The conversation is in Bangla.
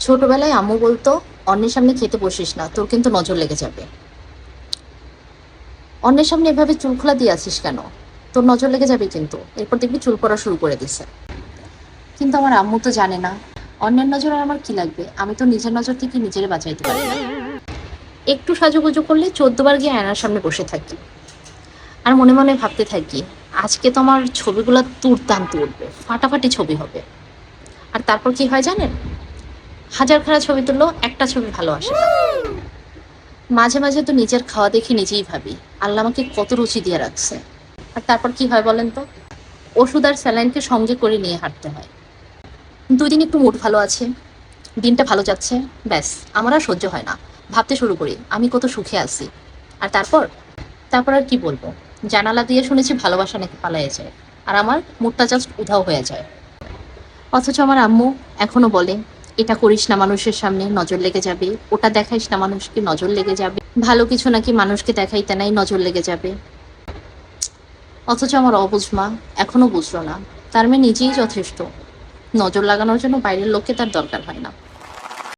ছোটবেলায় আম্মু বলতো, অন্যের সামনে খেতে বসিস না, তোর কিন্তু নজর লেগে যাবে। অন্যের সামনে এভাবে চুল খোলা দিয়ে আছিস কেন, তোর নজর লেগে যাবে কিন্তু। এরপর দেখবি চুল পড়া শুরু করে দিছে। কিন্তু আমার আম্মু তো জানে না, অন্যের নজর আর আমার কি লাগবে, আমি তো নিজের নজর থেকে নিজেরে বাঁচাইতে পারি না। একটু সাজুগুজু করলে 14 বার গিয়ে আয়নার সামনে বসে থাকি, আর মনে মনে ভাবতে থাকি, আজকে তো আমার ছবিগুলো দুর্দান্ত উঠবে, ফাটাফাটি ছবি হবে। আর তারপর কি হয় জানেন, হাজার খানা ছবি তুললো, একটা ছবি ভালো আসে না। মাঝে মাঝে তো নিজের খাওয়া দেখে নিজেই ভাবি, আল্লাহ আমাকে কত রুচি দিয়ে রাখছে। আর তারপর কি হয় বলেন তো, ওষুধ আর স্যালাইনকে সঙ্গে করে নিয়ে হাঁটতে হয়। 2 দিন একটু মুড ভালো আছে, দিনটা ভালো যাচ্ছে, ব্যাস আমার আর সহ্য হয় না। ভাবতে শুরু করি আমি কত সুখে আছি। আর তারপর তারপর আর কি বলবো, জানালা দিয়ে শুনেছি ভালোবাসা নাকি পালিয়ে যায়, আর আমার মুডটা জাস্ট উধাও হয়ে যায়। অথচ আমার আম্মু এখনো বলে, এটা করিস না মানুষের সামনে, নজর লেগে যাবে। ওটা দেখাইস না মানুষকে, নজর লেগে যাবে। ভালো কিছু নাকি মানুষকে দেখাইতে নাই, নজর লেগে যাবে। অথচ আমার অবুঝ মা এখনো বুঝলো না, তার মেয়ে নিজেই যথেষ্ট। নজর লাগানোর জন্য বাইরের লোককে তার দরকার হয় না।